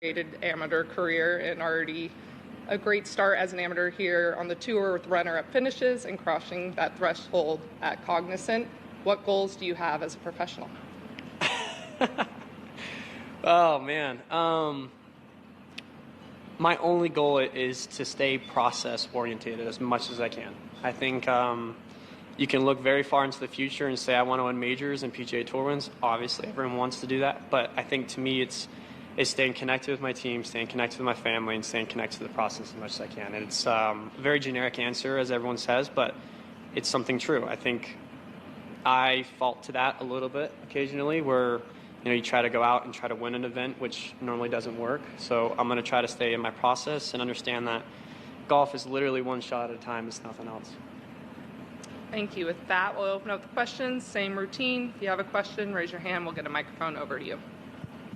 created amateur career and already a great start as an amateur here on the tour with runner-up finishes and crossing that threshold at Cognizant. What goals do you have as a professional? Oh, man. My only goal is to stay process-oriented as much as I can. I think you can look very far into the future and say, I want to win majors and PGA Tour wins. Obviously, everyone wants to do that. But I think, to me, it's staying connected with my team, staying connected with my family, and staying connected to the process as much as I can. And it's a very generic answer, as everyone says, but it's something true. I think I fall to that a little bit occasionally, where you try to go out and try to win an event, which normally doesn't work. So I'm going to try to stay in my process and understand that golf is literally one shot at a time. It's nothing else. Thank you. With that, we'll open up the questions. Same routine. If you have a question, raise your hand. We'll get a microphone over to you.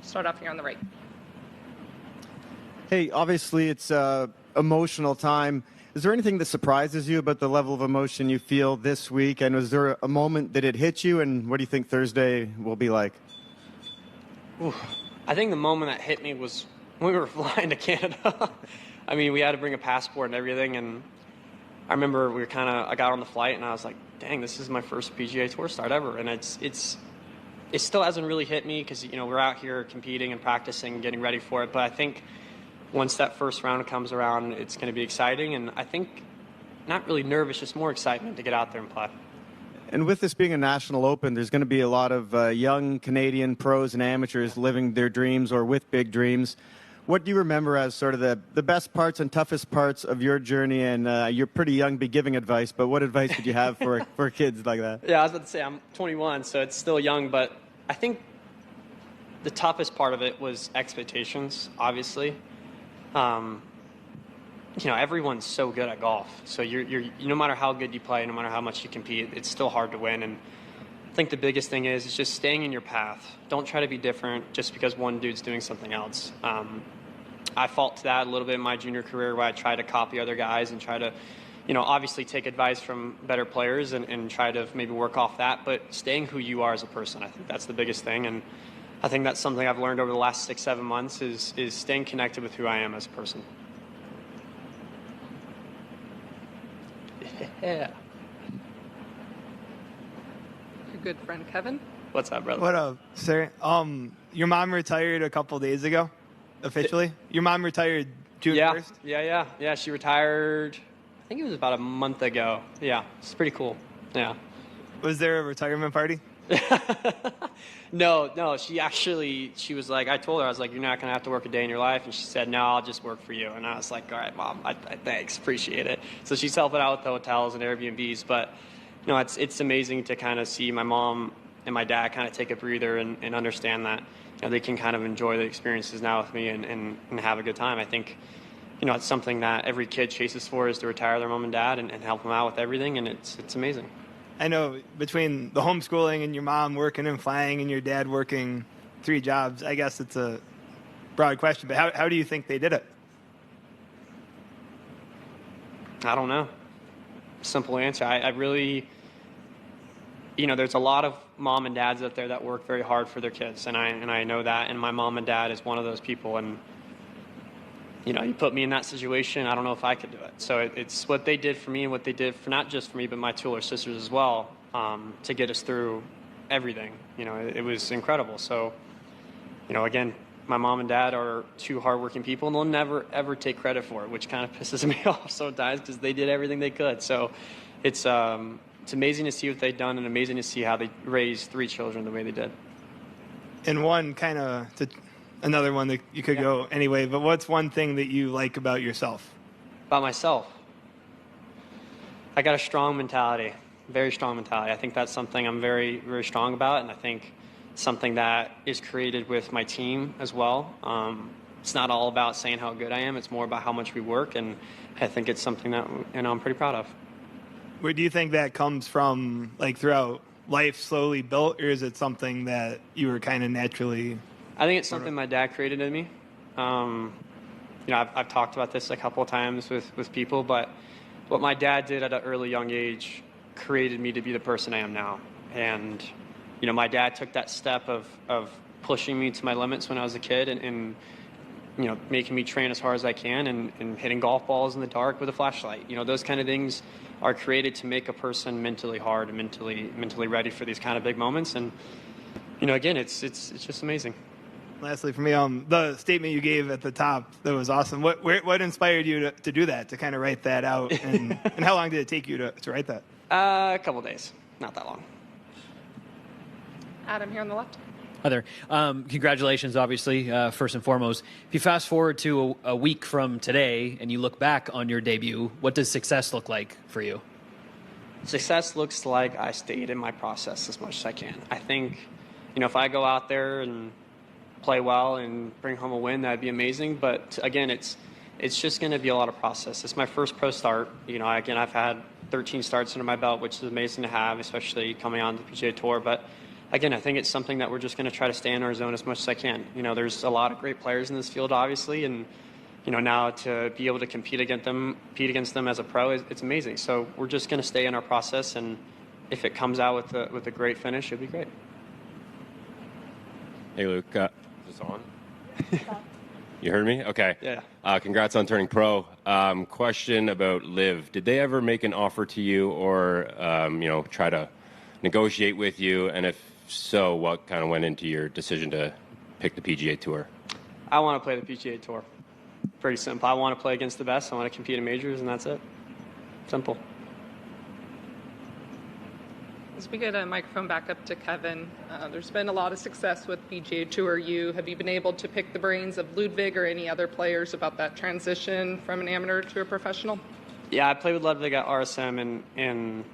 Start off here on the right. Hey, obviously it's an emotional time. Is there anything that surprises you about the level of emotion you feel this week? And was there a moment that it hit you? And what do you think Thursday will be like? Ooh, I think the moment that hit me was when we were flying to Canada. I mean, we had to bring a passport and everything, and I remember I got on the flight and I was like, dang, this is my first PGA Tour start ever. And it still hasn't really hit me because, we're out here competing and practicing and getting ready for it. But I think once that first round comes around, it's going to be exciting. And I think not really nervous, just more excitement to get out there and play. And with this being a national open, there's going to be a lot of young Canadian pros and amateurs living their dreams or with big dreams. What do you remember as sort of the best parts and toughest parts of your journey? And you're pretty young to be giving advice, but what advice would you have for kids like that? Yeah, I was about to say I'm 21, so it's still young, but I think the toughest part of it was expectations, obviously. Everyone's so good at golf, so you're no matter how good you play, no matter how much you compete, it's still hard to win. And I think the biggest thing is just staying in your path. Don't try to be different just because one dude's doing something else. I fall to that a little bit in my junior career, where I try to copy other guys and try to, obviously take advice from better players and try to maybe work off that, but staying who you are as a person. I think that's the biggest thing, and I think that's something I've learned over the last 6-7 months is staying connected with who I am as a person. Yeah. Your good friend Kevin. What's up, brother? What up, sir? Your mom retired a couple days ago, officially. Your mom retired June 1st? Yeah. She retired, I think it was about a month ago. Yeah, it's pretty cool. Yeah. Was there a retirement party? No. She was like, I told her, I was like, you're not going to have to work a day in your life. And she said, no, I'll just work for you. And I was like, all right, Mom, thanks, appreciate it. So she's helping out with the hotels and Airbnbs. But, it's amazing to kind of see my mom and my dad kind of take a breather and understand that, they can kind of enjoy the experiences now with me and have a good time. I think, it's something that every kid chases for, is to retire their mom and dad and help them out with everything. And it's amazing. I know between the homeschooling and your mom working and flying and your dad working 3 jobs, I guess it's a broad question, but how do you think they did it? I don't know. Simple answer. I really, there's a lot of mom and dads out there that work very hard for their kids, and I know that, and my mom and dad is one of those people, and you put me in that situation, I don't know if I could do it. So it's what they did for me and what they did for not just for me, but my 2 older sisters as well, to get us through everything. It was incredible. So, again, my mom and dad are 2 hardworking people, and they'll never, ever take credit for it, which kind of pisses me off sometimes because they did everything they could. So it's amazing to see what they've done and amazing to see how they raised 3 children the way they did. And one kind of... Another one that you could go anyway, but what's one thing that you like about yourself? About myself? I got a strong mentality, very strong mentality. I think that's something I'm very, very strong about, and I think something that is created with my team as well. It's not all about saying how good I am, it's more about how much we work, and I think it's something that I'm pretty proud of. Where do you think that comes from, like throughout life, slowly built, or is it something that you were kind of naturally... I think it's something my dad created in me. I've talked about this a couple of times with people, but what my dad did at an early young age created me to be the person I am now. And, my dad took that step of pushing me to my limits when I was a kid and making me train as hard as I can and hitting golf balls in the dark with a flashlight. Those kind of things are created to make a person mentally hard and mentally ready for these kind of big moments. And, again, it's just amazing. Lastly, for me, the statement you gave at the top, that was awesome. What inspired you to do that, to kind of write that out? And how long did it take you to write that? A couple days, not that long. Adam here on the left. Hi there. Congratulations, obviously, first and foremost. If you fast forward to a week from today and you look back on your debut, what does success look like for you? Success looks like I stayed in my process as much as I can. I think, if I go out there and play well and bring home a win, that'd be amazing. But again, it's just going to be a lot of process. It's my first pro start. Again, I've had 13 starts under my belt, which is amazing to have, especially coming on the PGA Tour. But again, I think it's something that we're just going to try to stay in our zone as much as I can. There's a lot of great players in this field, obviously, and now to be able to compete against them as a pro, it's amazing. So we're just going to stay in our process, and if it comes out with a great finish, it'd be great. Hey, Luke. Is this on? You heard me? Okay. Yeah. Congrats on turning pro. Question about Liv. Did they ever make an offer to you or, try to negotiate with you? And if so, what kind of went into your decision to pick the PGA Tour? I want to play the PGA Tour. Pretty simple. I want to play against the best. I want to compete in majors, and that's it. Simple. As we get a microphone back up to Kevin, there's been a lot of success with PGA Tour. Have you been able to pick the brains of Ludwig or any other players about that transition from an amateur to a professional? Yeah, I played with Ludwig at RSM, and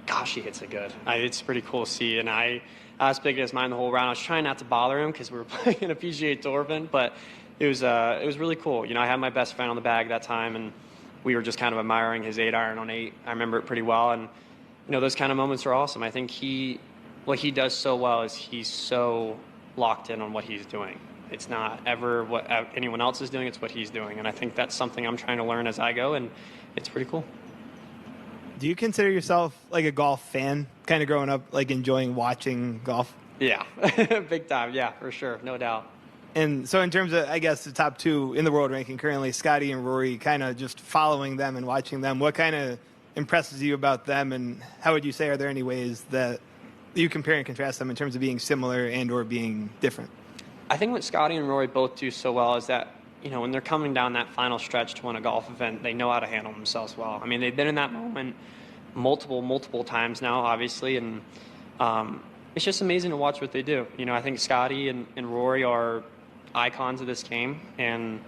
gosh, he hits it good. It's pretty cool to see, and I was picking his mind the whole round. I was trying not to bother him because we were playing in a PGA Tour event, but it was really cool. I had my best friend on the bag that time, and we were just kind of admiring his 8-iron on 8. I remember it pretty well, and those kind of moments are awesome. I think what he does so well is he's so locked in on what he's doing. It's not ever what anyone else is doing, it's what he's doing. And I think that's something I'm trying to learn as I go, and it's pretty cool. Do you consider yourself like a golf fan, kind of growing up, like enjoying watching golf? Yeah, big time. Yeah, for sure. No doubt. And so in terms of, I guess, the top two in the world ranking currently, Scotty and Rory, kind of just following them and watching them, what kind of impresses you about them, and how would you say, are there any ways that you compare and contrast them in terms of being similar and or being different? I think what Scotty and Rory both do so well is that, when they're coming down that final stretch to win a golf event, they know how to handle themselves well. I mean, they've been in that moment multiple times now, obviously, and it's just amazing to watch what they do. I think Scotty and Rory are icons of this game, and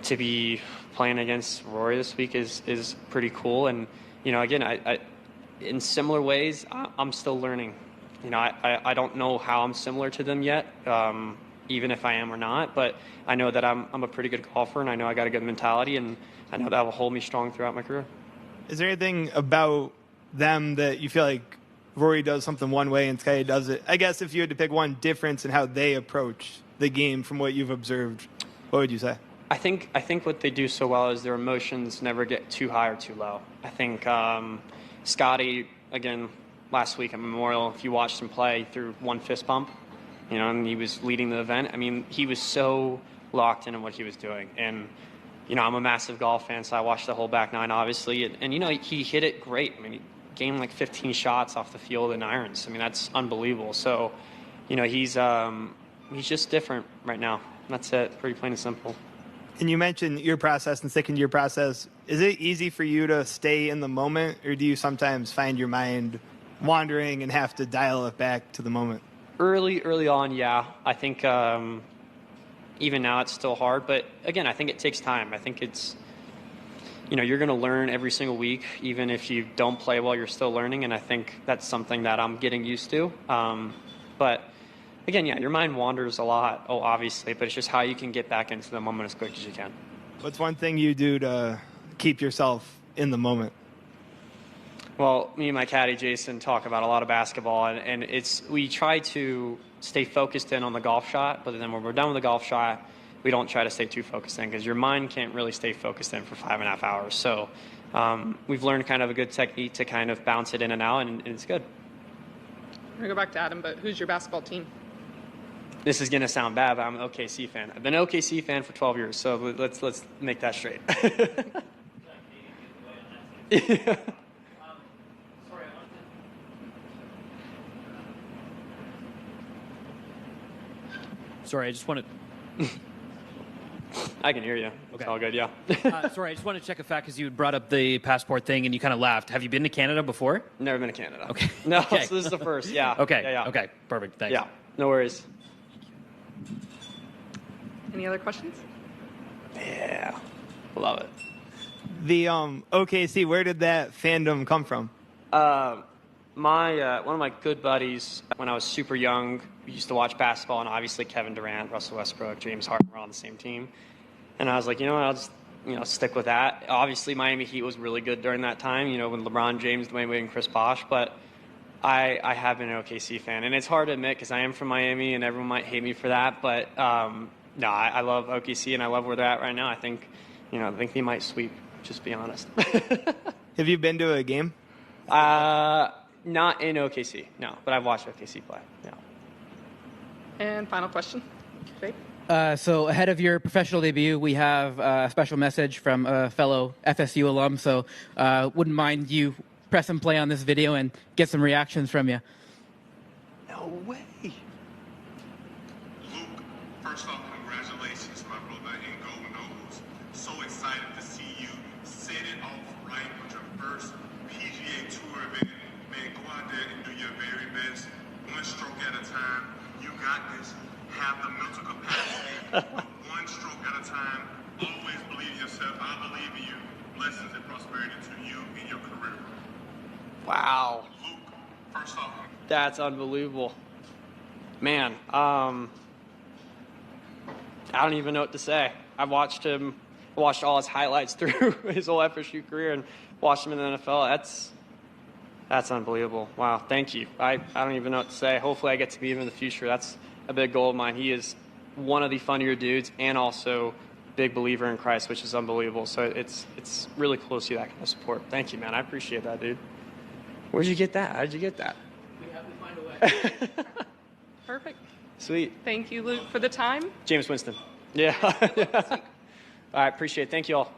to be playing against Rory this week is pretty cool. And, again, I in similar ways, I'm still learning. I don't know how I'm similar to them yet, even if I am or not, but I know that I'm a pretty good golfer, and I know I got a good mentality, and I know that will hold me strong throughout my career. Is there anything about them that you feel like Rory does something one way and Scotty does it? I guess if you had to pick one difference in how they approach the game from what you've observed, what would you say? I think what they do so well is their emotions never get too high or too low. I think Scotty, again, last week at Memorial, if you watched him play, he threw one fist bump, and he was leading the event. I mean, he was so locked in on what he was doing. And, I'm a massive golf fan, so I watched the whole back nine, obviously. And he hit it great. I mean, he gained like 15 shots off the field in irons. I mean, that's unbelievable. So, he's just different right now. That's it, pretty plain and simple. And you mentioned your process and sticking to your process. Is it easy for you to stay in the moment, or do you sometimes find your mind wandering and have to dial it back to the moment? Early on, yeah. I think even now it's still hard. But, again, I think it takes time. I think it's, you're going to learn every single week. Even if you don't play well, you're still learning. And I think that's something that I'm getting used to. But, again, yeah, your mind wanders a lot, obviously, but it's just how you can get back into the moment as quick as you can. What's one thing you do to keep yourself in the moment? Well, me and my caddy, Jason, talk about a lot of basketball, and we try to stay focused in on the golf shot, but then when we're done with the golf shot, we don't try to stay too focused in because your mind can't really stay focused in for 5.5 hours. So we've learned kind of a good technique to kind of bounce it in and out, and it's good. We're going to go back to Adam, but who's your basketball team? This is going to sound bad, but I'm an OKC fan. I've been an OKC fan for 12 years, so let's make that straight. Yeah. Sorry, I just wanted. I can hear you. Okay. It's all good, yeah. Sorry, I just want to check a fact because you had brought up the passport thing and you kind of laughed. Have you been to Canada before? Never been to Canada. Okay. No, Okay. so this is the first, yeah. Okay. Yeah. Okay. Perfect. Thanks. Yeah, no worries. Any other questions? Yeah, love it. The OKC, where did that fandom come from? My one of my good buddies, when I was super young, we used to watch basketball, and obviously Kevin Durant, Russell Westbrook, James Harden were on the same team. And I was like, you know what, I'll just stick with that. Obviously, Miami Heat was really good during that time, when LeBron James, Dwayne Wade, and Chris Bosh. But I have been an OKC fan, and it's hard to admit because I am from Miami, and everyone might hate me for that. But no, I love OKC, and I love where they're at right now. I think they might sweep. Just be honest. Have you been to a game? Not in OKC, no, but I've watched OKC play. Yeah. And final question. Babe? So ahead of your professional debut, we have a special message from a fellow FSU alum. So wouldn't mind you press and play on this video and get some reactions from you. No way. Luke, first off, congratulations, my brother, and go Nobles. So excited to see you set it off right with your first PGA Tour event. Man, go out there and do your very best. One stroke at a time. You got this. Have the mental capacity. One stroke at a time. Always believe in yourself. I believe in you. Blessings and prosperity to you in your career. Wow. Luke, first off, That's unbelievable. Man, I don't even know what to say. I watched all his highlights through his whole FSU career and watched him in the NFL. That's unbelievable. Wow, thank you. I don't even know what to say. Hopefully I get to meet him in the future. That's a big goal of mine. He is one of the funnier dudes and also big believer in Christ, which is unbelievable. So it's really cool to see that kind of support. Thank you, man. I appreciate that, dude. Where'd you get that? How'd you get that? We have to find a way. Perfect. Sweet. Thank you, Luke, for the time. James Winston. Yeah. All right, appreciate it. Thank you all.